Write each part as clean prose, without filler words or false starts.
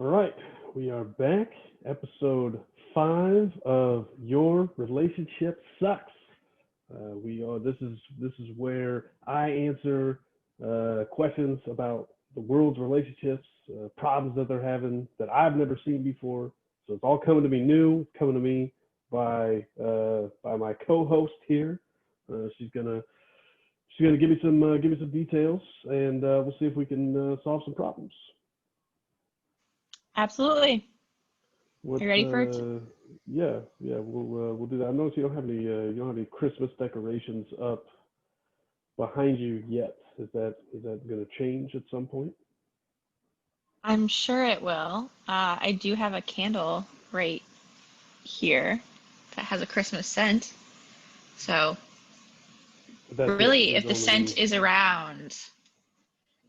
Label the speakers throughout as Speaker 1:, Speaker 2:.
Speaker 1: All right, we are back. Episode 5 of Your Relationship Sucks. We are. This is where I answer questions about the world's relationships, problems that they're having that I've never seen before. So it's all coming to me new. It's coming to me by my co-host here. She's gonna give me some details, and we'll see if we can solve some problems.
Speaker 2: Absolutely.
Speaker 1: What?
Speaker 2: You ready for it?
Speaker 1: Yeah. We'll do that. I notice you don't have any Christmas decorations up behind you yet. Is that going to change at some point?
Speaker 2: I'm sure it will. I do have a candle right here that has a Christmas scent. So
Speaker 1: That's it.
Speaker 2: really,
Speaker 1: There's
Speaker 2: if the
Speaker 1: only
Speaker 2: scent is around,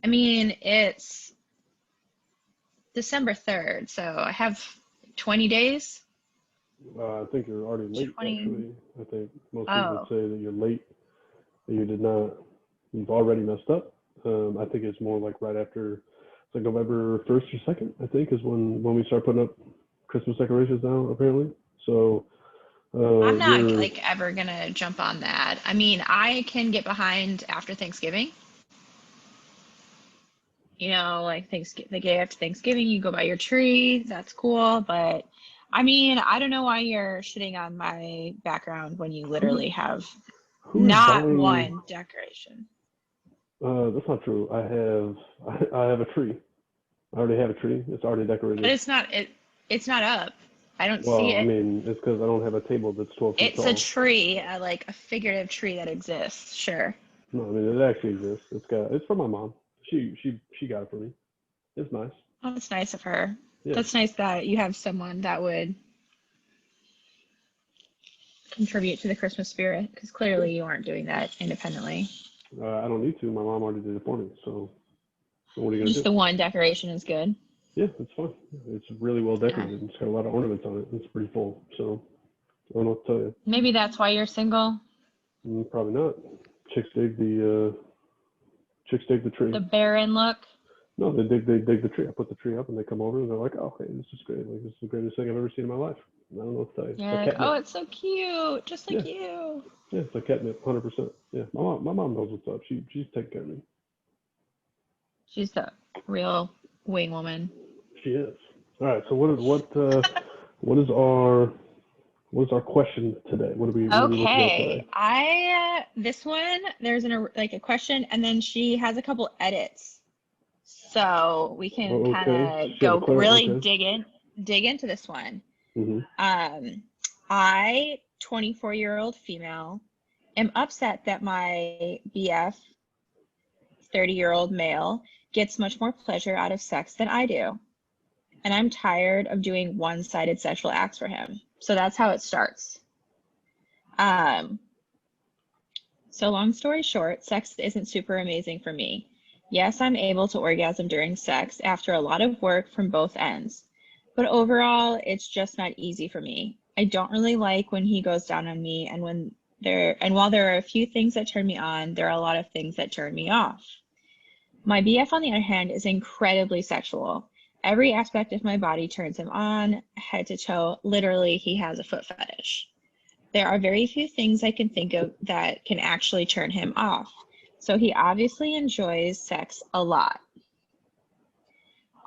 Speaker 2: I mean, it's December 3rd, so I have 20 days.
Speaker 1: I think you're already late
Speaker 2: 20.
Speaker 1: actually. I think most people would
Speaker 2: Oh,
Speaker 1: say that you're late. That you did not. You've already messed up. I think it's more like right after. It's like November 1st or 2nd. I think is when we start putting up Christmas decorations now. Apparently. So
Speaker 2: I'm not
Speaker 1: you're
Speaker 2: like ever gonna jump on that. I mean, I can get behind after Thanksgiving. Like the day after Thanksgiving, you go buy your tree. That's cool. But I mean, I don't know why you're shitting on my background when you
Speaker 1: who
Speaker 2: literally have
Speaker 1: who's
Speaker 2: not
Speaker 1: buying.
Speaker 2: one decoration.
Speaker 1: That's not true. I have a tree. I already have a tree. It's already
Speaker 2: But
Speaker 1: decorated.
Speaker 2: it's not up. I don't see
Speaker 1: Well, I
Speaker 2: it.
Speaker 1: mean, it's because I don't have a table that's 12 feet
Speaker 2: It's a
Speaker 1: tall.
Speaker 2: tree, like a figurative tree that exists. Sure.
Speaker 1: No, I mean it actually exists. It's from my mom. She got it for me. It's nice.
Speaker 2: Well, that's nice of her.
Speaker 1: Yeah.
Speaker 2: That's nice that you have someone that would contribute to the Christmas spirit, because
Speaker 1: Yeah.
Speaker 2: clearly you aren't doing that independently.
Speaker 1: I don't need to. My mom already did it for me. So what are you gonna
Speaker 2: Just
Speaker 1: do?
Speaker 2: the one decoration is good.
Speaker 1: Yeah, it's fine. It's really well
Speaker 2: Yeah.
Speaker 1: decorated. It's got a lot of ornaments on it. It's pretty full. So I don't know what to tell you.
Speaker 2: Maybe that's why you're single.
Speaker 1: Probably not. Chicks dig the tree.
Speaker 2: The barren look.
Speaker 1: No, they dig the tree. I put the tree up and they come over and they're like, oh, hey, this is great. Like, this is the greatest thing I've ever seen in my life. I don't know what to tell you. It's
Speaker 2: You're
Speaker 1: like
Speaker 2: like, oh,
Speaker 1: catnip.
Speaker 2: it's so cute, just
Speaker 1: Yeah,
Speaker 2: like you.
Speaker 1: yeah, it's like catnip, 100%. Yeah, my mom knows what's up. She's taking care of me.
Speaker 2: She's the real wing woman.
Speaker 1: She is. All right. So what is our question today? What are we looking at
Speaker 2: Okay,
Speaker 1: today?
Speaker 2: this one, there's like a question, and then she has a couple edits, so we can
Speaker 1: Oh,
Speaker 2: kind
Speaker 1: okay.
Speaker 2: of
Speaker 1: She had a
Speaker 2: go
Speaker 1: clear.
Speaker 2: really
Speaker 1: Okay.
Speaker 2: dig into this one.
Speaker 1: Mhm.
Speaker 2: Um, I, 24-year-old female, am upset that my BF, 30-year-old male, gets much more pleasure out of sex than I do. And I'm tired of doing one-sided sexual acts for him. So that's how it starts. Um, so long story short, sex isn't super amazing for me. Yes, I'm able to orgasm during sex after a lot of work from both ends. But overall, it's just not easy for me. I don't really like when he goes down on me, and while there are a few things that turn me on, there are a lot of things that turn me off. My BF, on the other hand, is incredibly sexual. Every aspect of my body turns him on, head to toe. Literally, he has a foot fetish. There are very few things I can think of that can actually turn him off. So he obviously enjoys sex a lot.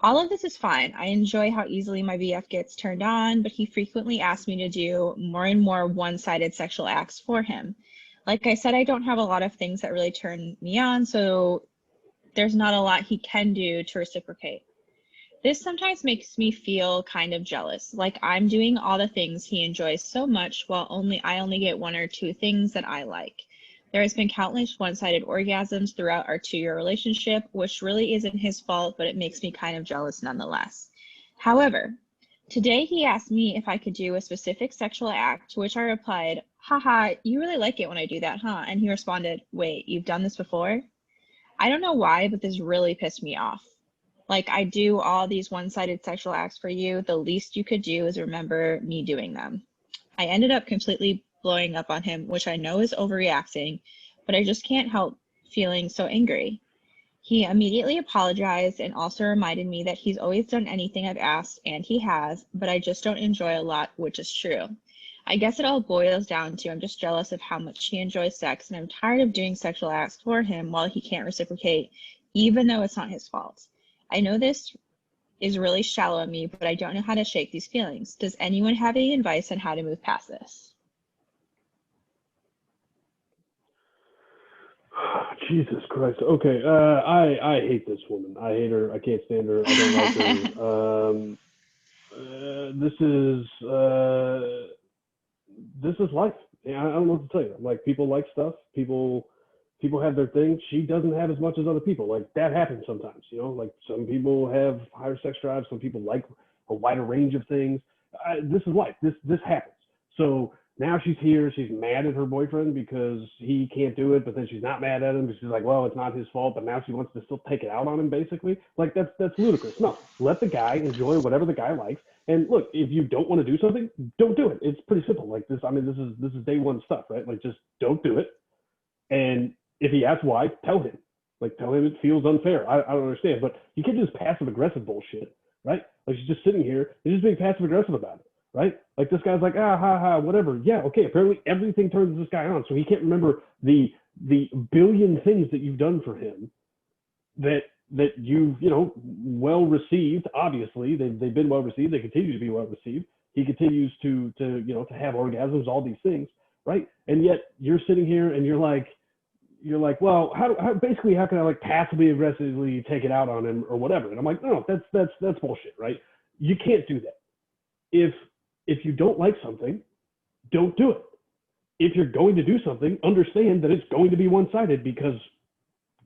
Speaker 2: All of this is fine. I enjoy how easily my BF gets turned on, but he frequently asks me to do more and more one-sided sexual acts for him. Like I said, I don't have a lot of things that really turn me on, so there's not a lot he can do to reciprocate. This sometimes makes me feel kind of jealous, like I'm doing all the things he enjoys so much while I only get one or two things that I like. There has been countless one-sided orgasms throughout our 2-year relationship, which really isn't his fault, but it makes me kind of jealous nonetheless. However, today he asked me if I could do a specific sexual act, to which I replied, haha, you really like it when I do that, huh? And he responded, wait, you've done this before? I don't know why, but this really pissed me off. Like, I do all these one-sided sexual acts for you. The least you could do is remember me doing them. I ended up completely blowing up on him, which I know is overreacting, but I just can't help feeling so angry. He immediately apologized and also reminded me that he's always done anything I've asked, and he has, but I just don't enjoy a lot, which is true. I guess it all boils down to I'm just jealous of how much he enjoys sex, and I'm tired of doing sexual acts for him while he can't reciprocate, even though it's not his fault. I know this is really shallow of me, but I don't know how to shake these feelings. Does anyone have any advice on how to move past this?
Speaker 1: Jesus Christ. Okay. I hate this woman. I hate her. I can't stand her. I don't like her. This is life. Yeah, I don't know what to tell you. Like, people like stuff. People have their thing. She doesn't have as much as other people. Like, that happens sometimes. Like, some people have higher sex drives. Some people like a wider range of things. This is life. This happens. So now she's here. She's mad at her boyfriend because he can't do it, but then she's not mad at him because she's like, well, it's not his fault. But now she wants to still take it out on him, basically. Like, that's ludicrous. No, let the guy enjoy whatever the guy likes. And look, if you don't want to do something, don't do it. It's pretty simple. Like this. I mean, this is day one stuff, right? Like, just don't do it. And if he asks why, tell him. Like, tell him it feels unfair. I don't understand, but you can't do this passive aggressive bullshit, right? Like, she's just sitting here and just being passive aggressive about it, right? Like, this guy's like, ha ha, whatever. Yeah, okay. Apparently everything turns this guy on, so he can't remember the billion things that you've done for him that you've well received. Obviously, they've been well received. They continue to be well received. He continues to have orgasms, all these things, right? And yet you're sitting here and you're like, well, how basically how can I like passively aggressively take it out on him or whatever? And I'm like, no, that's bullshit, right? You can't do that. If you don't like something, don't do it. If you're going to do something, understand that it's going to be one-sided because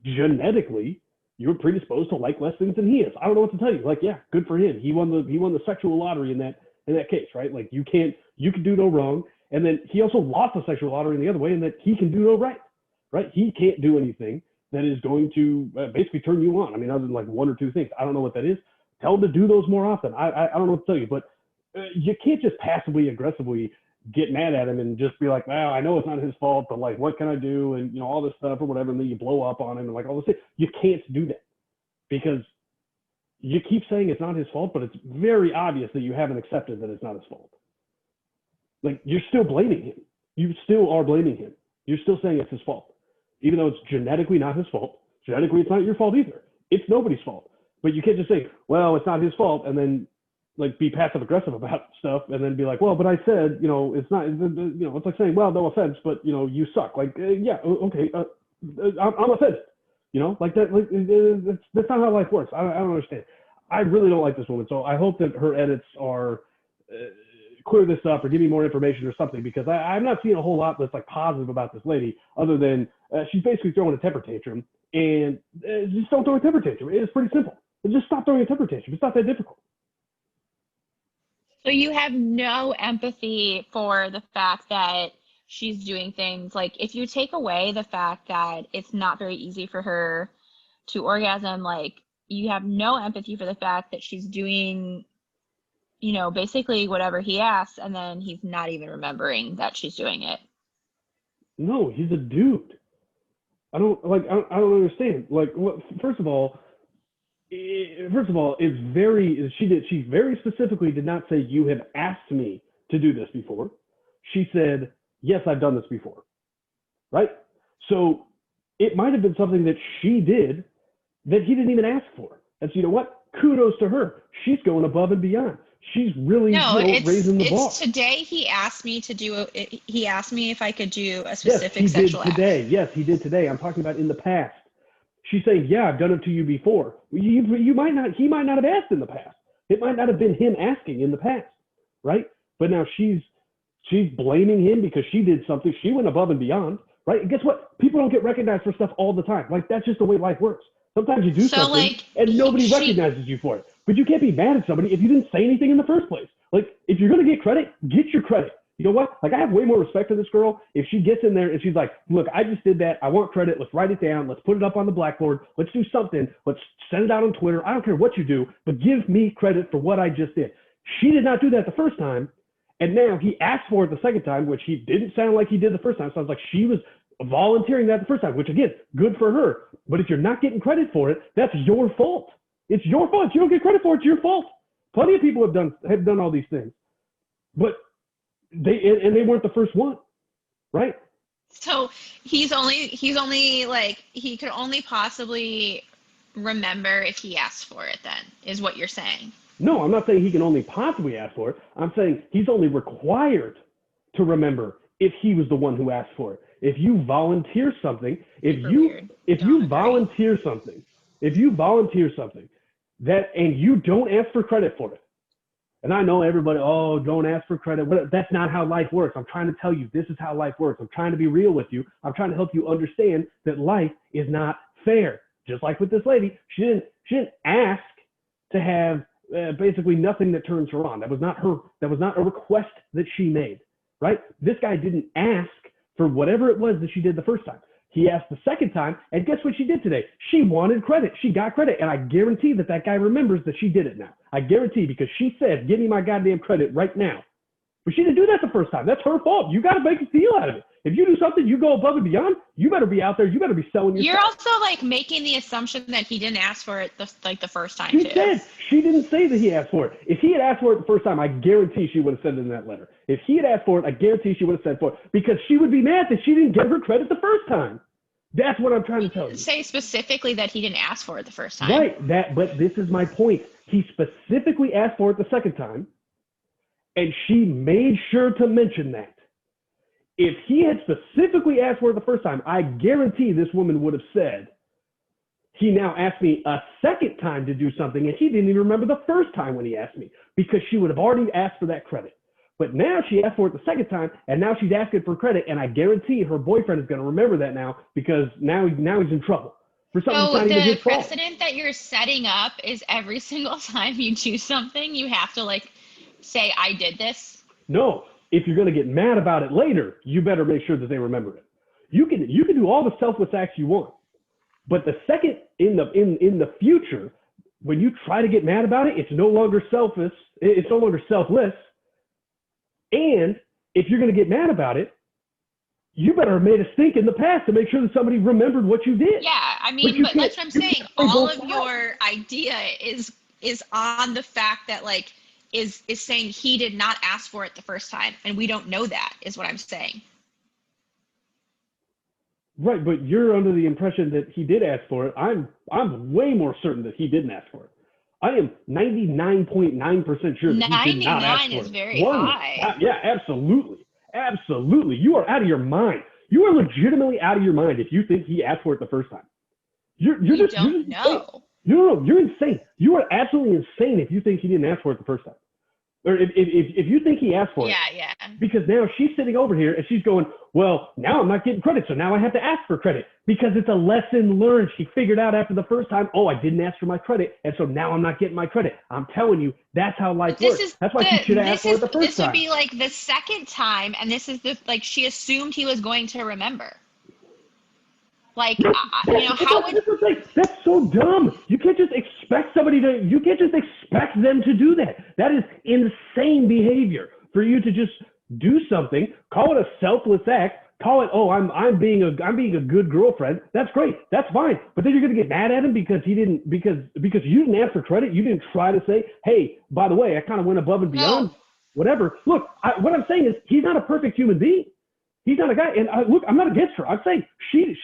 Speaker 1: genetically you're predisposed to like less things than he is. I don't know what to tell you. Like, yeah, good for him. He won the sexual lottery in that case, right? Like, you can do no wrong. And then he also lost the sexual lottery in the other way, in that he can do no right, right? He can't do anything that is going to basically turn you on. I mean, other than like one or two things. I don't know what that is. Tell him to do those more often. I don't know what to tell you, but you can't just passively aggressively get mad at him and just be like, well, I know it's not his fault, but like, what can I do? And all this stuff or whatever. And then you blow up on him and like all this thing. You can't do that because you keep saying it's not his fault, but it's very obvious that you haven't accepted that it's not his fault. Like, you're still blaming him. You still are blaming him. You're still saying it's his fault, even though it's genetically not his fault. Genetically, it's not your fault either. It's nobody's fault. But you can't just say, well, it's not his fault, and then like be passive aggressive about stuff, and then be like, well, but I said, it's not, it's like saying, well, no offense, but you suck. Like, yeah, okay, I'm offended. Like that. Like, that's not how life works. I don't understand. I really don't like this woman, so I hope that her edits are clear this up or give me more information or something, because I'm not seeing a whole lot that's like positive about this lady, other than she's basically throwing a temper tantrum, and just don't throw a temper tantrum. It's pretty simple. Just stop throwing a temper tantrum. It's not that difficult.
Speaker 2: So you have no empathy for the fact that she's doing things like, if you take away the fact that it's not very easy for her to orgasm, like, you have no empathy for the fact that she's doing, basically whatever he asks, and then he's not even remembering that she's doing it.
Speaker 1: No, he's a dude. I don't understand. Like, first of all, she very specifically did not say, you have asked me to do this before. She said, yes, I've done this before, right? So it might have been something that she did that he didn't even ask for. And so, you know what? Kudos to her. She's going above and beyond. She's really raising the bar.
Speaker 2: Today he asked me to do he asked me if I could do a specific sexual act.
Speaker 1: Yes, he did today. I'm talking about in the past. She's saying, yeah, I've done it to you before. He might not have asked in the past. It might not have been him asking in the past, right? But now she's blaming him because she did something. She went above and beyond, right? And guess what? People don't get recognized for stuff all the time. Like, that's just the way life works. Sometimes you do something and nobody recognizes you for it. But you can't be mad at somebody if you didn't say anything in the first place. Like, if you're going to get credit, get your credit. You know what? Like, I have way more respect for this girl if she gets in there and she's like, look, I just did that. I want credit. Let's write it down. Let's put it up on the blackboard. Let's do something. Let's send it out on Twitter. I don't care what you do, but give me credit for what I just did. She did not do that the first time. And now he asked for it the second time, which he didn't sound like he did the first time. Sounds like she was volunteering that the first time, which again, good for her. But if you're not getting credit for it, that's your fault. It's your fault. If you don't get credit for it, it's your fault. Plenty of people have done all these things, but they weren't the first one, right?
Speaker 2: So he's only like, he could only possibly remember if he asked for it, then, is what you're saying.
Speaker 1: No, I'm not saying he can only possibly ask for it. I'm saying he's only required to remember if he was the one who asked for it. If you volunteer something, if you volunteer something that, and you don't ask for credit for it, and I know everybody, oh, don't ask for credit. But that's not how life works. I'm trying to tell you, this is how life works. I'm trying to be real with you. I'm trying to help you understand that life is not fair. Just like with this lady, she didn't ask to have basically nothing that turns her on. That was not a request that she made, right? This guy didn't ask for whatever it was that she did the first time. He asked the second time, and guess what she did today? She wanted credit. She got credit, and I guarantee that guy remembers that she did it now. I guarantee, because she said, give me my goddamn credit right now. But she didn't do that the first time. That's her fault. You got to make a deal out of it. If you do something, you go above and beyond, you better be out there. You better be selling your
Speaker 2: You're
Speaker 1: stuff.
Speaker 2: also like making the assumption that he didn't ask for it the first time
Speaker 1: She
Speaker 2: too.
Speaker 1: said, she didn't say that he asked for it. If he had asked for it the first time, I guarantee she would have said it in that letter. If he had asked for it, I guarantee she would have said for it, because she would be mad that she didn't give her credit the first time. That's what I'm trying to tell you.
Speaker 2: Say specifically that he didn't ask for it the first time.
Speaker 1: Right. But this is my point. He specifically asked for it the second time, and she made sure to mention that. If he had specifically asked for it the first time, I guarantee this woman would have said, he now asked me a second time to do something, and he didn't even remember the first time when he asked me, because she would have already asked for that credit. But now she asked for it the second time, and now she's asking for credit, and I guarantee her boyfriend is going to remember that now, because now he's in trouble for something
Speaker 2: So
Speaker 1: that's not even
Speaker 2: the
Speaker 1: his fault.
Speaker 2: precedent that you're setting up is every single time you do something, you have to like say, I did this.
Speaker 1: No, if you're going to get mad about it later, you better make sure that they remember it. You can do all the selfless acts you want, but the second in the future, when you try to get mad about it, it's no longer selfish. It's no longer selfless. And if you're going to get mad about it, you better have made a stink in the past to make sure that somebody remembered what you did.
Speaker 2: Yeah, I mean, but that's what I'm saying. All of your idea is on the fact that like is saying he did not ask for it the first time, and we don't know that, is what I'm saying.
Speaker 1: Right, but you're under the impression that he did ask for it. I'm way more certain that he didn't ask for it. I am 99.9% sure that he did not ask for it.
Speaker 2: 99 is very high.
Speaker 1: Yeah, absolutely. Absolutely. You are out of your mind. You are legitimately out of your mind if you think he asked for it the first time. You're just
Speaker 2: know.
Speaker 1: No, you're insane. You are absolutely insane if you think he didn't ask for it the first time. Or if you think he asked for it.
Speaker 2: Yeah.
Speaker 1: Because now she's sitting over here and she's going, well, now I'm not getting credit, so now I have to ask for credit. Because it's a lesson learned. She figured out after the first time, oh, I didn't ask for my credit, and so now I'm not getting my credit. I'm telling you, that's how life works. That's why she should have asked for it the first time.
Speaker 2: This would be like the second time, and this is she assumed he was going to remember. Like, how would...
Speaker 1: That's so dumb. You can't just expect you can't just expect them to do that. That is insane behavior for you to just do something, call it a selfless act, call it, oh, I'm being a good girlfriend. That's great. That's fine. But then you're going to get mad at him because you didn't ask for credit. You didn't try to say, hey, by the way, I kind of went above and beyond. No. Whatever. Look, what I'm saying is he's not a perfect human being. He's not a guy, and look, I'm not against her. I'm saying she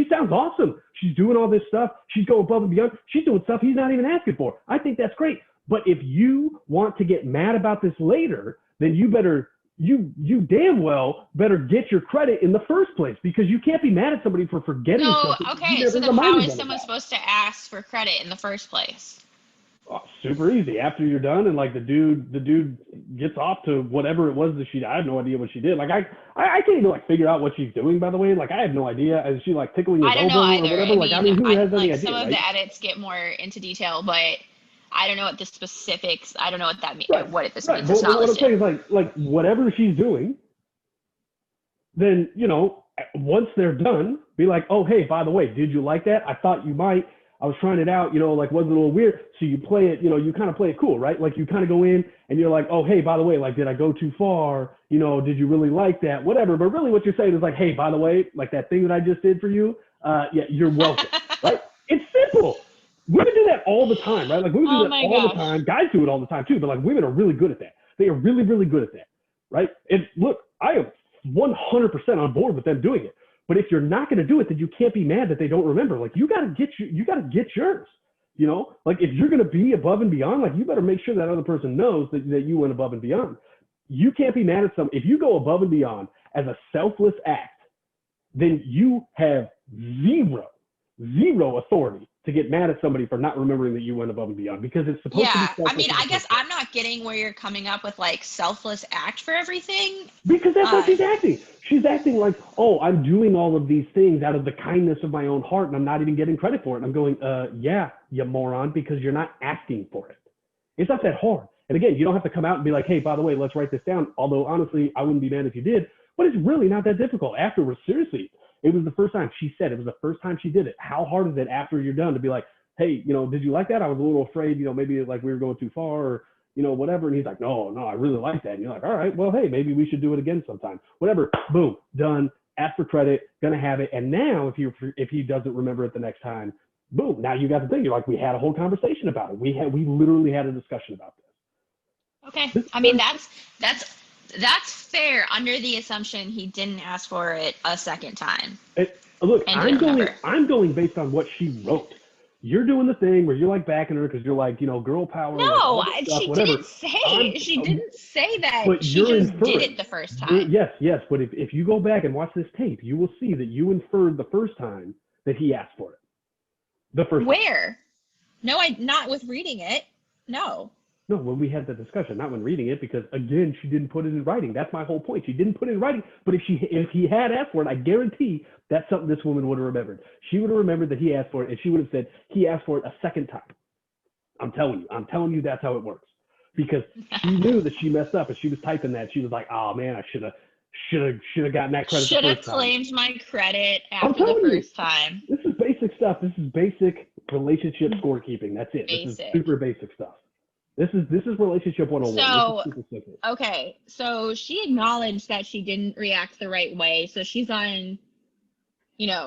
Speaker 1: sounds awesome. She's doing all this stuff. She's going above and beyond. She's doing stuff he's not even asking for. I think that's great. But if you want to get mad about this later, then you damn well better get your credit in the first place, because you can't be mad at somebody for forgetting something.
Speaker 2: Okay, so then how is someone supposed to ask for credit in the first place?
Speaker 1: Oh, super easy. After you're done and like the dude gets off to whatever it was that I have no idea what she did. Like I can't even like figure out what she's doing, by the way. Like I have no idea. Is she like tickling his elbow or whatever? Who has any idea?
Speaker 2: Some of the edits get more into detail, but I don't know what the specifics. I don't know what that means. Right. What this means. It's not
Speaker 1: what I'm saying is like whatever she's doing, then once they're done, be like, oh hey, by the way, did you like that? I thought you might. I was trying it out, like, was it a little weird? So you play it, you kind of play it cool, right? Like you kind of go in and you're like, oh, hey, by the way, like, did I go too far? Did you really like that? Whatever. But really what you're saying is like, hey, by the way, like that thing that I just did for you, yeah, you're welcome, right? It's simple. Women do that all the time, right? Like women do
Speaker 2: Oh
Speaker 1: that
Speaker 2: my
Speaker 1: all the
Speaker 2: gosh.
Speaker 1: time. Guys do it all the time too, but like women are really good at that. They are really, really good at that, right? And look, I am 100% on board with them doing it. But if you're not going to do it, then you can't be mad that they don't remember. Like you got to get yours. Like if you're going to be above and beyond, like you better make sure that other person knows that you went above and beyond. You can't be mad at if you go above and beyond as a selfless act, then you have zero authority to get mad at somebody for not remembering that you went above and beyond, because it's supposed to be selfless.
Speaker 2: I mean, I guess I'm not getting where you're coming up with like selfless act for everything.
Speaker 1: Because that's what she's acting. She's acting like, oh, I'm doing all of these things out of the kindness of my own heart, and I'm not even getting credit for it. And I'm going, yeah, you moron, because you're not asking for it. It's not that hard. And again, you don't have to come out and be like, hey, by the way, let's write this down. Although, honestly, I wouldn't be mad if you did. But it's really not that difficult. Afterwards, seriously, it was the first time. She said it was the first time she did it. How hard is it after you're done to be like, hey, did you like that? I was a little afraid, maybe like we were going too far, or whatever. And he's like, no, I really like that. And you're like, all right, well, hey, maybe we should do it again sometime. Whatever, boom, done. Ask for credit, gonna have it. And now if he doesn't remember it the next time, boom, now you got the thing. You're like, we had a whole conversation about it. We literally had a discussion about this.
Speaker 2: Okay, I mean that's fair under the assumption he didn't ask for it a second time.
Speaker 1: Look, I'm going based on what she wrote. You're doing the thing where you're like backing her because you're like, girl power.
Speaker 2: No,
Speaker 1: like
Speaker 2: she
Speaker 1: whatever.
Speaker 2: didn't say. She didn't say that.
Speaker 1: But
Speaker 2: she just did it the first time.
Speaker 1: Yes. But if you go back and watch this tape, you will see that you inferred the first time that he asked for it. The first
Speaker 2: Where?
Speaker 1: time.
Speaker 2: No, not with reading it. No.
Speaker 1: No, when we had the discussion, not when reading it, because again, she didn't put it in writing. That's my whole point. She didn't put it in writing. But if he had asked for it, I guarantee that's something this woman would have remembered. She would have remembered that he asked for it, and she would have said he asked for it a second time. I'm telling you, that's how it works. Because she knew that she messed up, and she was typing that. She was like, "Oh man, I should have gotten that credit."
Speaker 2: Should have claimed my credit after the first time.
Speaker 1: This is basic stuff. This is basic relationship scorekeeping. That's it. This is super basic stuff. This is relationship 101.
Speaker 2: Okay, so she acknowledged that she didn't react the right way. So she's on,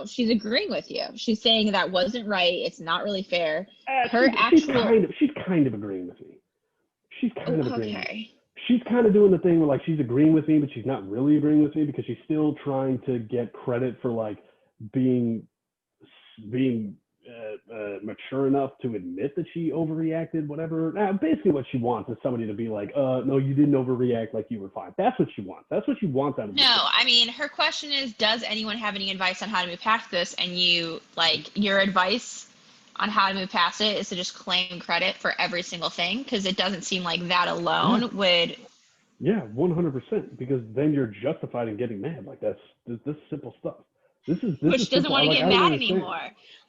Speaker 2: she's agreeing with you. She's saying that wasn't right. It's not really fair.
Speaker 1: She's kind of agreeing with me. She's kind of agreeing with me. She's kind of doing the thing where like she's agreeing with me, but she's not really agreeing with me because she's still trying to get credit for like being mature enough to admit that she overreacted, whatever. Basically what she wants is somebody to be like, no, you didn't overreact, like you were fine. That's what she wants. That's what she wants out of
Speaker 2: No, I mean, her question is, does anyone have any advice on how to move past this? And your advice on how to move past it is to just claim credit for every single thing, because it doesn't seem like that alone would.
Speaker 1: Yeah, 100%, because then you're justified in getting mad. Like this simple stuff.
Speaker 2: Which doesn't want to get mad anymore.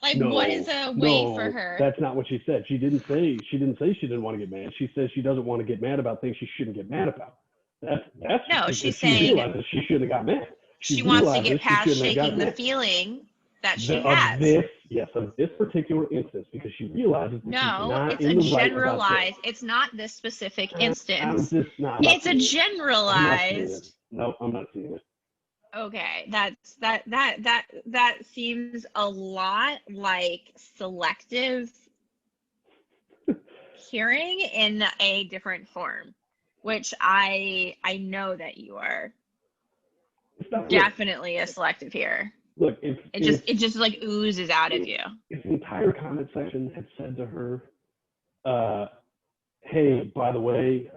Speaker 2: Like, what is a way for her?
Speaker 1: That's not what she said. She didn't say she didn't want to get mad. She says she doesn't want to get mad about things she shouldn't get mad about.
Speaker 2: She's saying
Speaker 1: she realizes she shouldn't have got mad.
Speaker 2: She wants to get past shaking the feeling that she has.
Speaker 1: Of this particular instance, because she realizes that
Speaker 2: it's a generalized. It's not this specific instance. It's a generalized.
Speaker 1: No, I'm not seeing it.
Speaker 2: Okay, that seems a lot like selective hearing in a different form, which I know that you are definitely a selective hearer.
Speaker 1: Look,
Speaker 2: it just like oozes out of you.
Speaker 1: If the entire comment section had said to her, hey, by the way,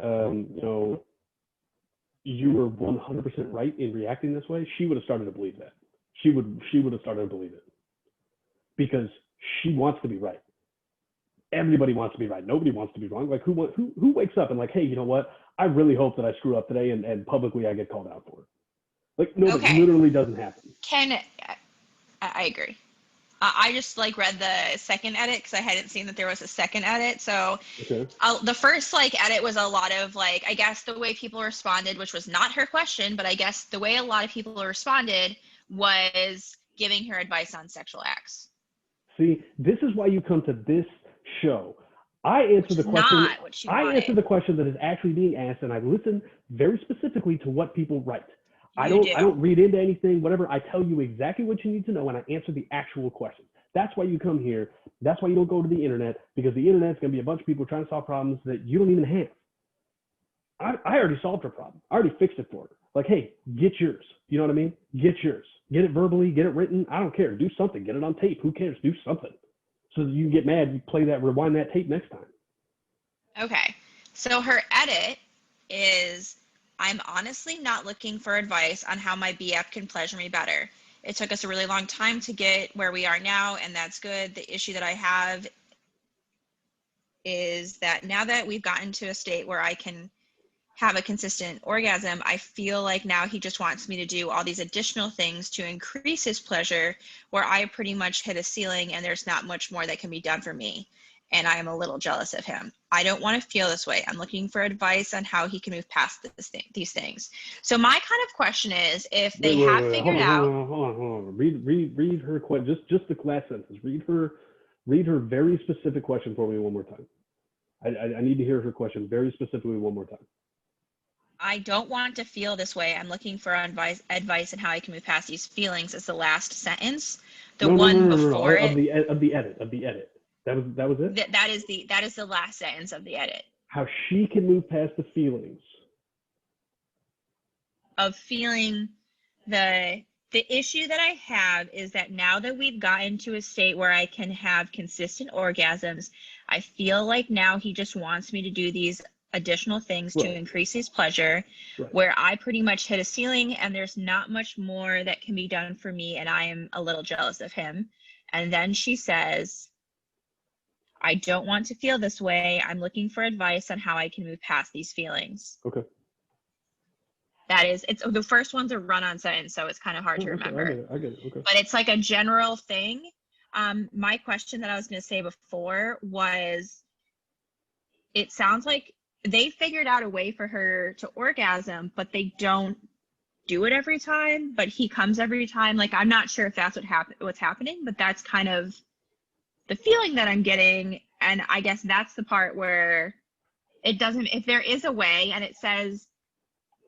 Speaker 1: you were 100% right in reacting this way, she would have started to believe that. She would have started to believe it, because she wants to be right. Everybody wants to be right. Nobody wants to be wrong. Like who wakes up and like, hey, you know what? I really hope that I screw up today and publicly I get called out for it. Like nobody, literally doesn't happen.
Speaker 2: I agree. I just read the second edit because I hadn't seen that there was a second edit. So the first edit was a lot of I guess the way people responded, which was not her question, but I guess the way a lot of people responded was giving her advice on sexual acts.
Speaker 1: See, this is why you come to this show. I answer the question.
Speaker 2: Not what she
Speaker 1: I
Speaker 2: wanted.
Speaker 1: answer the question that is actually being asked, and I listen very specifically to what people write. I
Speaker 2: You
Speaker 1: don't read into anything, whatever. I tell you exactly what you need to know, and I answer the actual questions. That's why you come here. That's why you don't go to the internet, because the internet's going to be a bunch of people trying to solve problems that you don't even have. I already solved her problem. I already fixed it for her. Like, hey, get yours. You know what I mean? Get yours. Get it verbally, get it written. I don't care. Do something. Get it on tape. Who cares? Do something. So that you get mad, you play that, rewind that tape next time.
Speaker 2: Okay. So her edit is, I'm honestly not looking for advice on how my BF can pleasure me better. It took us a really long time to get where we are now, and that's good. The issue that I have is that now that we've gotten to a state where I can have a consistent orgasm, I feel like now he just wants me to do all these additional things to increase his pleasure, where I pretty much hit a ceiling and there's not much more that can be done for me. And I am a little jealous of him. I don't want to feel this way. I'm looking for advice on how he can move past these things. So my kind of question is, if they have figured out.
Speaker 1: Hold on. Read her question. Just the last sentence. Read her very specific question for me one more time. I need to hear her question very specifically one more time.
Speaker 2: I don't want to feel this way. I'm looking for advice on how I can move past these feelings. Is the last sentence. Before it.
Speaker 1: Of the edit. That was it?
Speaker 2: That is the last sentence of the edit.
Speaker 1: How she can move past the feelings.
Speaker 2: Of feeling the issue that I have is that now that we've gotten to a state where I can have consistent orgasms, I feel like now he just wants me to do these additional things to increase his pleasure, where I pretty much hit a ceiling and there's not much more that can be done for me, and I am a little jealous of him. And then she says, I don't want to feel this way. I'm looking for advice on how I can move past these feelings.
Speaker 1: Okay.
Speaker 2: It's the first one's a run-on sentence, so it's kind of hard to remember.
Speaker 1: I get it. Okay.
Speaker 2: But it's like a general thing. My question that I was going to say before was, it sounds like they figured out a way for her to orgasm, but they don't do it every time. But he comes every time. Like, I'm not sure if that's what's happening, but that's kind of the feeling that I'm getting. And I guess that's the part where it doesn't, if there is a way, and it says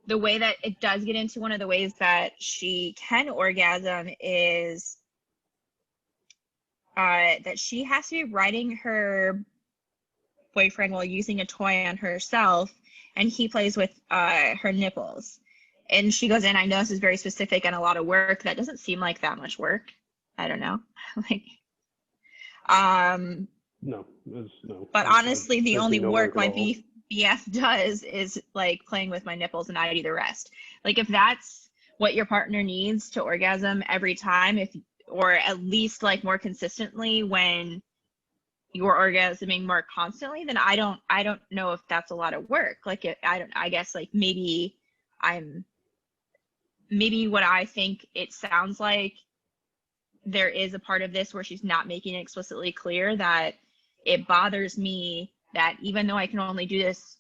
Speaker 2: the way that it does get into one of the ways that she can orgasm is that she has to be riding her boyfriend while using a toy on herself, and he plays with her nipples. And she goes in, I know this is very specific and a lot of work. That doesn't seem like that much work. I don't know.
Speaker 1: No.
Speaker 2: But honestly, the only work my BF does is like playing with my nipples, and I do the rest. Like, if that's what your partner needs to orgasm every time, or at least like more consistently when you're orgasming more constantly, then I don't know if that's a lot of work. Like, I guess like maybe what I think it sounds like, there is a part of this where she's not making it explicitly clear that it bothers me that even though I can only do this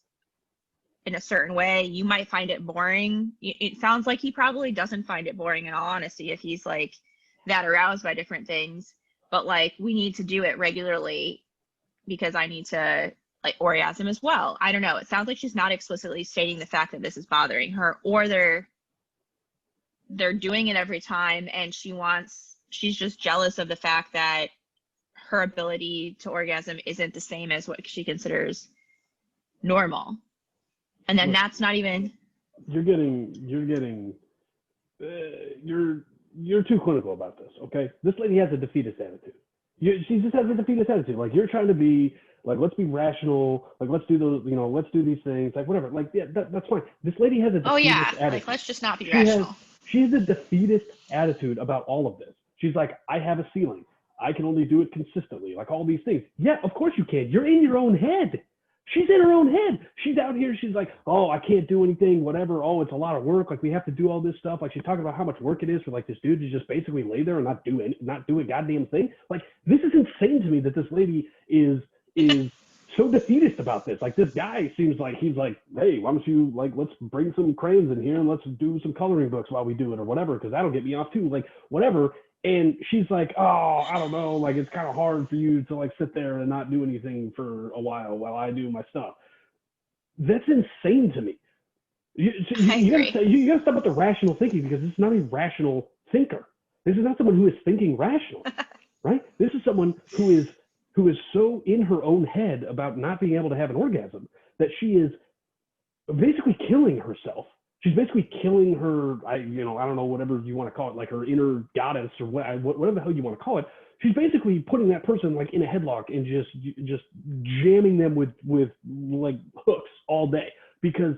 Speaker 2: in a certain way, you might find it boring. It sounds like he probably doesn't find it boring, in all honesty, if he's like that aroused by different things. But like, we need to do it regularly because I need to like orgasm as well. I don't know. It sounds like she's not explicitly stating the fact that this is bothering her, or they're doing it every time, and she's just jealous of the fact that her ability to orgasm isn't the same as what she considers normal. And then that's not even. You're
Speaker 1: too clinical about this. Okay, this lady has a defeatist attitude. She just has a defeatist attitude. Like, you're trying to be like, let's be rational. Like, let's do let's do these things. Like, whatever. Like, yeah, that's fine. This lady has a defeatist attitude.
Speaker 2: Like, let's just not be rational.
Speaker 1: She has a defeatist attitude about all of this. She's like, I have a ceiling. I can only do it consistently. Like, all these things. Yeah, of course you can. You're in your own head. She's in her own head. She's out here. She's like, oh, I can't do anything, whatever. Oh, it's a lot of work. Like, we have to do all this stuff. Like, she's talking about how much work it is for like this dude to just basically lay there and not do a goddamn thing. Like, this is insane to me that this lady is so defeatist about this. Like, this guy seems like he's like, hey, why don't you, like, let's bring some crayons in here and let's do some coloring books while we do it, or whatever, because that'll get me off too. Like, whatever. And she's like, oh, I don't know, like it's kind of hard for you to like sit there and not do anything for a while I do my stuff. That's insane to me.
Speaker 2: I
Speaker 1: You
Speaker 2: agree.
Speaker 1: gotta you gotta stop with the rational thinking, because this is not a rational thinker. This is not someone who is thinking rationally, right? This is someone who is so in her own head about not being able to have an orgasm that she is basically killing herself. She's basically killing her, I don't know, whatever you want to call it, like her inner goddess or whatever the hell you want to call it. She's basically putting that person like in a headlock and just jamming them with like hooks all day, because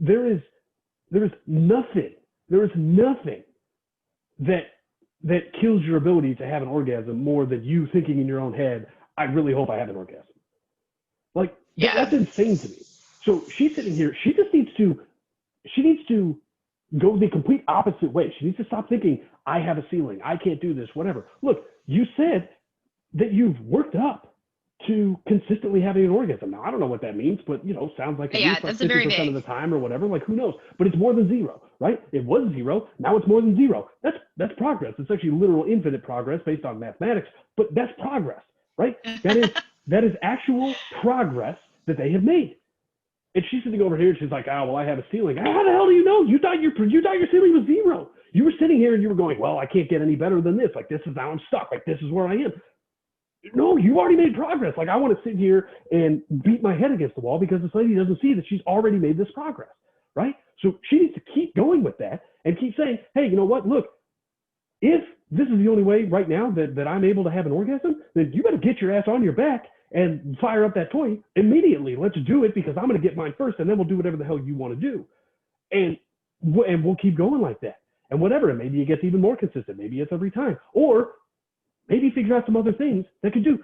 Speaker 1: there is nothing that kills your ability to have an orgasm more than you thinking in your own head, I really hope I have an orgasm. Like
Speaker 2: Yeah.
Speaker 1: that's insane to me. So she's sitting here. She needs to go the complete opposite way. She needs to stop thinking, I have a ceiling, I can't do this, whatever. Look, you said that you've worked up to consistently having an orgasm. Now, I don't know what that means, but sounds like at
Speaker 2: Yeah,
Speaker 1: least like
Speaker 2: that's a very
Speaker 1: 50% of
Speaker 2: big.
Speaker 1: the time or whatever. Like, who knows? But it's more than zero, right? It was zero. Now it's more than zero. That's progress. It's actually literal infinite progress based on mathematics, but that's progress, right? That is actual progress that they have made. And she's sitting over here and she's like, oh, well, I have a ceiling. How the hell do you know? You thought your ceiling was zero. You were sitting here and you were going, well, I can't get any better than this. Like, this is now I'm stuck. Like, this is where I am. No, you already made progress. Like, I want to sit here and beat my head against the wall because this lady doesn't see that she's already made this progress, right? So she needs to keep going with that and keep saying, hey, you know what? Look, if this is the only way right now that I'm able to have an orgasm, then you better get your ass on your back and fire up that toy immediately. Let's do it, because I'm going to get mine first, and then we'll do whatever the hell you want to do. And we'll keep going like that. And whatever, and maybe it gets even more consistent. Maybe it's every time. Or maybe figure out some other things that could do.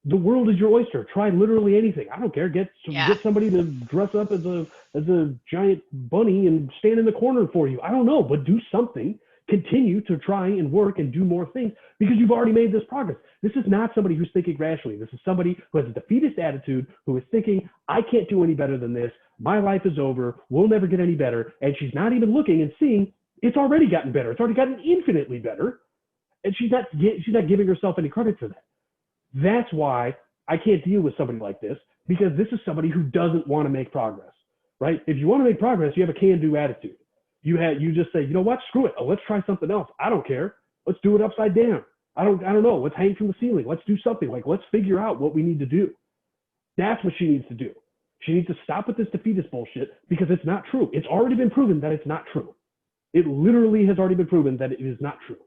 Speaker 1: The world is your oyster. Try literally anything. I don't care. Get somebody to dress up as a giant bunny and stand in the corner for you. I don't know, but do something. Continue to try and work and do more things, because you've already made this progress. This is not somebody who's thinking rationally. This is somebody who has a defeatist attitude, who is thinking, I can't do any better than this. My life is over. We'll never get any better. And she's not even looking and seeing it's already gotten better. It's already gotten infinitely better. And she's not giving herself any credit for that. That's why I can't deal with somebody like this, because this is somebody who doesn't want to make progress, right? If you want to make progress, you have a can-do attitude. You just say, you know what, screw it. Oh, let's try something else. I don't care. Let's do it upside down. I don't know. Let's hang from the ceiling. Let's do something. Like, let's figure out what we need to do. That's what she needs to do. She needs to stop with this defeatist bullshit, because it's not true. It's already been proven that it's not true. It literally has already been proven that it is not true.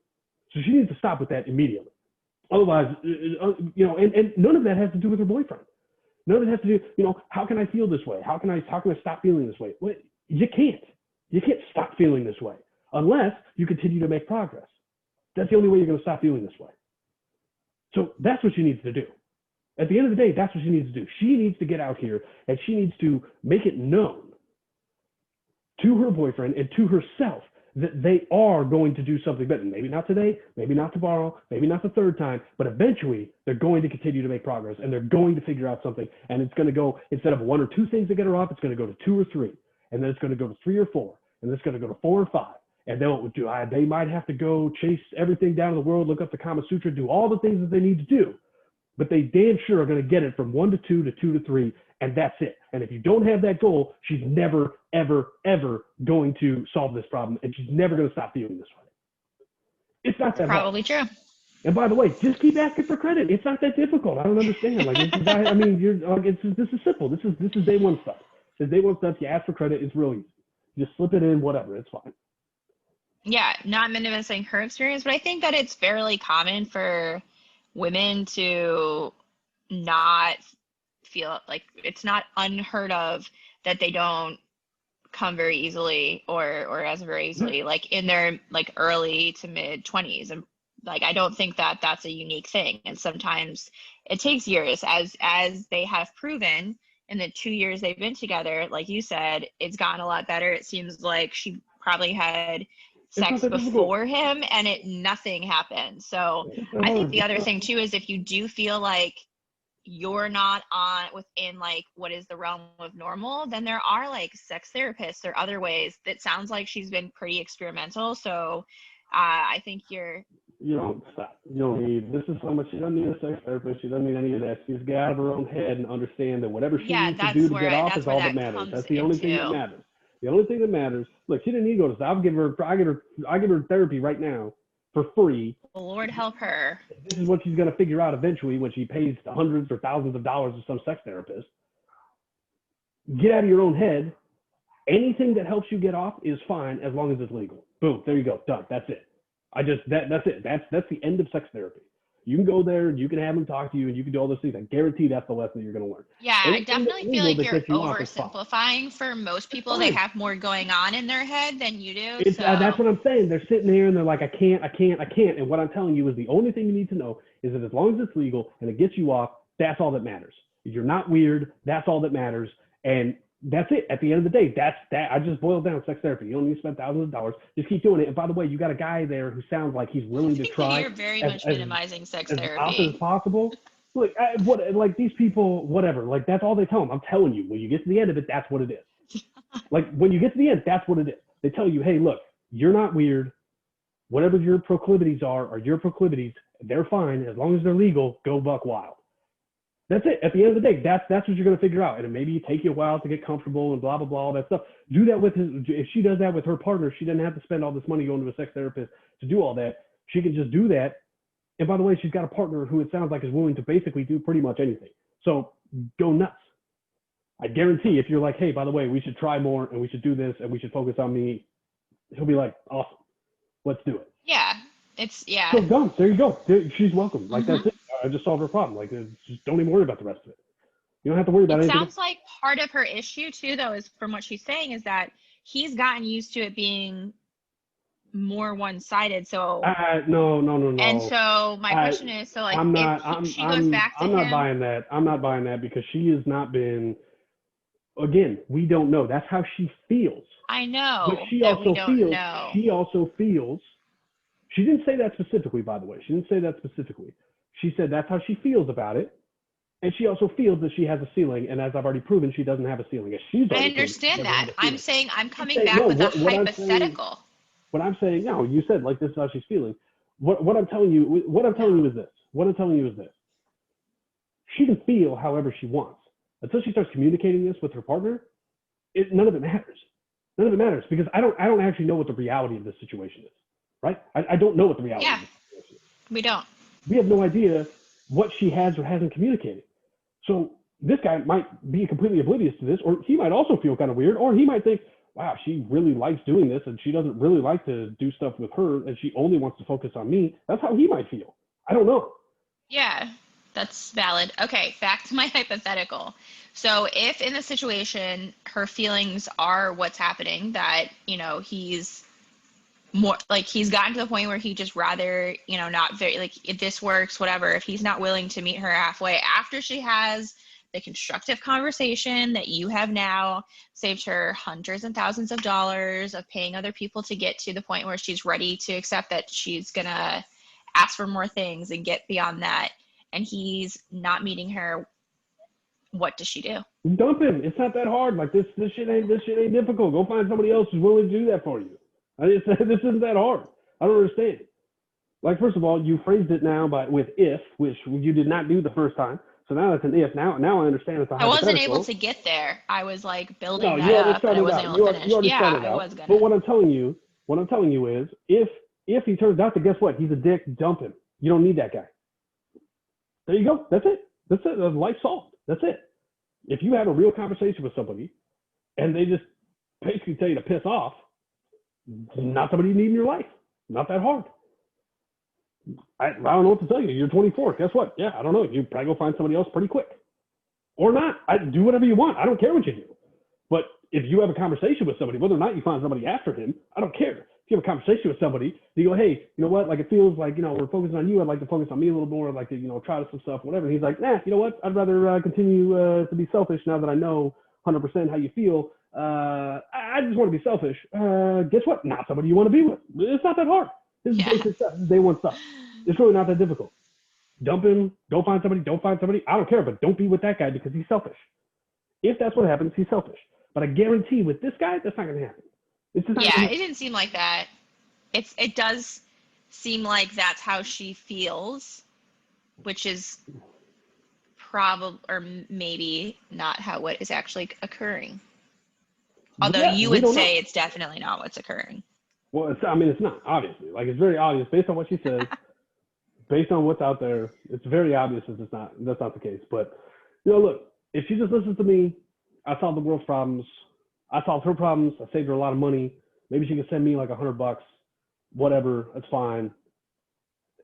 Speaker 1: So she needs to stop with that immediately. Otherwise, and none of that has to do with her boyfriend. None of it has to do, how can I feel this way? How can I stop feeling this way? Well, you can't. You can't stop feeling this way unless you continue to make progress. That's the only way you're going to stop feeling this way. So that's what she needs to do. At the end of the day, that's what she needs to do. She needs to get out here and she needs to make it known to her boyfriend and to herself that they are going to do something better. Maybe not today, maybe not tomorrow, maybe not the third time, but eventually they're going to continue to make progress, and they're going to figure out something. And it's going to go, instead of one or two things that get her off, it's going to go to two or three. And then it's going to go to three or four. And then it's going to go to 4 or 5. And they might have to go chase everything down in the world, look up the Kama Sutra, do all the things that they need to do. But they damn sure are going to get it from 1 to 2 to 2 to 3. And that's it. And if you don't have that goal, she's never, ever, ever going to solve this problem. And she's never going to stop feeling this way. It's not that
Speaker 2: Probably
Speaker 1: hard.
Speaker 2: True.
Speaker 1: And by the way, just keep asking for credit. It's not that difficult. I don't understand. Like, this is, I mean, this is simple. This is day one stuff. This day one stuff. You ask for credit. It's real easy. Just slip it in, whatever. It's fine.
Speaker 2: Yeah, not minimizing her experience, but I think that it's fairly common for women to not feel like it's not unheard of that they don't come very easily or as very easily, like in their like early to mid 20s. And like, I don't think that that's a unique thing. And sometimes it takes years, as they have proven in the 2 years they've been together. Like you said, it's gotten a lot better. It seems like she probably had sex before him and nothing happened. So I think the other thing too is, if you do feel like you're not within like what is the realm of normal, then there are like sex therapists or other ways. That sounds like she's been pretty experimental. So I think you're
Speaker 1: You don't stop. You don't need, this is so much, she doesn't need a sex therapist. She doesn't need any of that. She's got out of her own head and understand that whatever she
Speaker 2: Yeah,
Speaker 1: needs to do to get off
Speaker 2: that's
Speaker 1: is
Speaker 2: where
Speaker 1: all that
Speaker 2: that
Speaker 1: matters.
Speaker 2: comes
Speaker 1: That's the only thing that
Speaker 2: into.
Speaker 1: matters. The only thing that matters, look, she didn't need to go to, I give her therapy right now for free.
Speaker 2: Lord help her.
Speaker 1: This is what she's going to figure out eventually when she pays hundreds or thousands of dollars to some sex therapist. Get out of your own head. Anything that helps you get off is fine as long as it's legal. Boom, there you go, done. That's it. That's it. That's the end of sex therapy. You can go there, you can have them talk to you, and you can do all those things. I guarantee that's the lesson that you're going to learn.
Speaker 2: Yeah, I definitely feel like you're
Speaker 1: you
Speaker 2: oversimplifying. For most people, they have more going on in their head than you do.
Speaker 1: That's what I'm saying. They're sitting there and they're like, I can't. And what I'm telling you is the only thing you need to know is that as long as it's legal and it gets you off, that's all that matters. If you're not weird, that's all that matters. And that's it. At the end of the day, that's that. I just boiled down sex therapy. You don't need to spend thousands of dollars. Just keep doing it. And by the way, you got a guy there who sounds like he's willing to try.
Speaker 2: You're very much minimizing sex therapy.
Speaker 1: As often as possible. Look, like these people, whatever. Like that's all they tell them. I'm telling you, when you get to the end of it, that's what it is. Like when you get to the end, that's what it is. They tell you, hey, look, you're not weird. Whatever your proclivities are your proclivities. They're fine as long as they're legal. Go buck wild. That's it. At the end of the day, that's what you're going to figure out. And maybe it take you a while to get comfortable and blah, blah, blah, all that stuff. Do that with if she does that with her partner, she doesn't have to spend all this money going to a sex therapist to do all that. She can just do that. And by the way, she's got a partner who it sounds like is willing to basically do pretty much anything. So go nuts. I guarantee if you're like, hey, by the way, we should try more and we should do this and we should focus on me, he'll be like, awesome, let's do it.
Speaker 2: Yeah.
Speaker 1: So done. There you go. She's welcome. Like that's it. I just solved her problem. Like, just don't even worry about the rest of it. You don't have to worry about anything.
Speaker 2: It sounds like part of her issue too, though, is from what she's saying, is that he's gotten used to it being more one-sided. So
Speaker 1: no.
Speaker 2: And so my question is, so like, if she goes back to him,
Speaker 1: I'm not buying that. I'm not buying that because she has not been. Again, we don't know. That's how she feels.
Speaker 2: I know.
Speaker 1: But she also feels. She didn't say that specifically, by the way. She didn't say that specifically. She said that's how she feels about it. And she also feels that she has a ceiling. And as I've already proven, she doesn't have a ceiling.
Speaker 2: I understand that. I'm saying I'm coming back with a hypothetical.
Speaker 1: What I'm saying, no, you said like this is how she's feeling. What I'm telling you is this. She can feel however she wants. Until she starts communicating this with her partner, none of it matters. None of it matters because I don't actually know what the reality of this situation is. Right? I don't know what the reality of this situation is.
Speaker 2: We don't.
Speaker 1: We have no idea what she has or hasn't communicated. So this guy might be completely oblivious to this, or he might also feel kind of weird, or he might think, wow, she really likes doing this and she doesn't really like to do stuff with her and she only wants to focus on me. That's how he might feel. I don't know.
Speaker 2: Yeah, that's valid. Okay, back to my hypothetical. So if in the situation her feelings are what's happening, that, he's more like he's gotten to the point where he just rather, not very, like, if this works, whatever, if he's not willing to meet her halfway after she has the constructive conversation that you have now saved her hundreds and thousands of dollars of paying other people to get to the point where she's ready to accept that she's gonna ask for more things and get beyond that, and he's not meeting her, what does she do?
Speaker 1: Dump him. It's not that hard. Like this shit ain't difficult. Go find somebody else who's willing to do that for you. This isn't that hard. I don't understand. Like, first of all, you phrased it now with if, which you did not do the first time. So now it's an if. Now I understand it's a hypothetical.
Speaker 2: I wasn't able to get there. I was like building that up, and I wasn't able to finish. I was gonna.
Speaker 1: But what I'm telling you is, if he turns out to, guess what? He's a dick. Dump him. You don't need that guy. There you go. That's it. Life solved. That's it. If you have a real conversation with somebody, and they just basically tell you to piss off, not somebody you need in your life. Not that hard. I don't know what to tell you. You're 24. Guess what? Yeah, I don't know. You probably go find somebody else pretty quick. Or not. Do whatever you want. I don't care what you do. But if you have a conversation with somebody, whether or not you find somebody after him, I don't care. If you have a conversation with somebody, you go, hey, you know what? Like, it feels like, we're focusing on you. I'd like to focus on me a little more. I'd like to, try some stuff, whatever. And he's like, nah, you know what? I'd rather continue to be selfish now that I know 100% how you feel. I just want to be selfish. Guess what? Not somebody you want to be with. It's not that hard. This is basic stuff. This is day one stuff. It's really not that difficult. Dump him. Don't find somebody. I don't care, but don't be with that guy because he's selfish. If that's what happens, he's selfish. But I guarantee with this guy, that's not going to happen. It's just not
Speaker 2: it didn't seem like that. It does. seem like that's how she feels, which is probably or maybe not how what is actually occurring. Although
Speaker 1: Yeah,
Speaker 2: you
Speaker 1: we
Speaker 2: would
Speaker 1: don't know.
Speaker 2: say it's definitely not what's occurring.
Speaker 1: Well, I mean, it's not, obviously. Like, it's very obvious based on what she says, based on what's out there. It's very obvious that that's not the case. But, look, if she just listens to me, I solved the world's problems. I solved her problems. I saved her a lot of money. Maybe she can send me like $100, whatever. That's fine.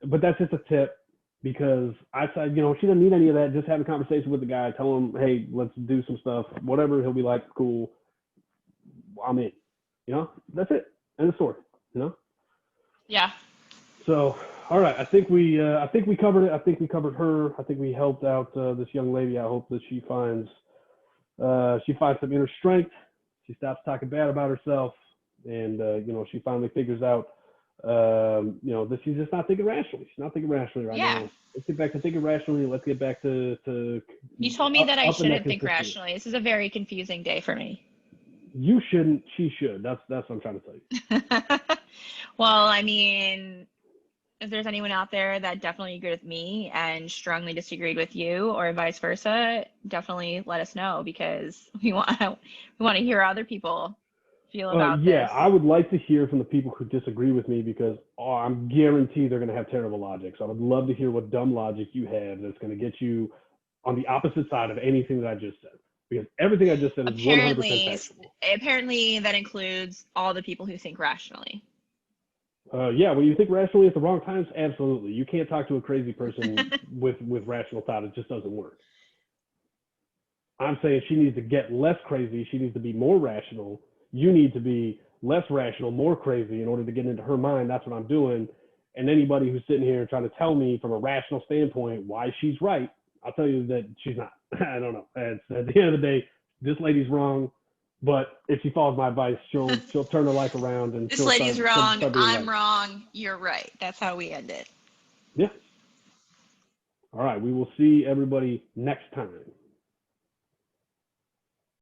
Speaker 1: But that's just a tip because I said, she doesn't need any of that. Just have a conversation with the guy. Tell him, hey, let's do some stuff. Whatever. He'll be like, cool. I'm in. That's it. End of story.
Speaker 2: Yeah.
Speaker 1: So, all right. I think we covered it. I think we covered her. I think we helped out this young lady. I hope that she finds some inner strength. She stops talking bad about herself, and she finally figures out that she's just not thinking rationally. She's not thinking rationally right now. Let's get back to thinking rationally. Let's get back to.
Speaker 2: You told me that I shouldn't think
Speaker 1: consistency.
Speaker 2: rationally. This is a very confusing day for me.
Speaker 1: You shouldn't. She should. That's what I'm trying to tell you.
Speaker 2: Well, I mean, if there's anyone out there that definitely agreed with me and strongly disagreed with you, or vice versa, definitely let us know because we want to hear how other people feel about this.
Speaker 1: I would like to hear from the people who disagree with me because I'm guaranteed they're going to have terrible logic. So I would love to hear what dumb logic you have that's going to get you on the opposite side of anything that I just said. Because everything I just said is 100% factual.
Speaker 2: Apparently, that includes all the people who think rationally.
Speaker 1: When you think rationally at the wrong times, absolutely. You can't talk to a crazy person with rational thought. It just doesn't work. I'm saying she needs to get less crazy. She needs to be more rational. You need to be less rational, more crazy in order to get into her mind. That's what I'm doing. And anybody who's sitting here trying to tell me from a rational standpoint why she's right, I'll tell you that she's not. I don't know. At the end of the day, this lady's wrong. But if she follows my advice, she'll turn her life around and
Speaker 2: this lady's wrong. I'm
Speaker 1: right.
Speaker 2: wrong. You're right. That's how we end it.
Speaker 1: Yeah. All right. We will see everybody next time.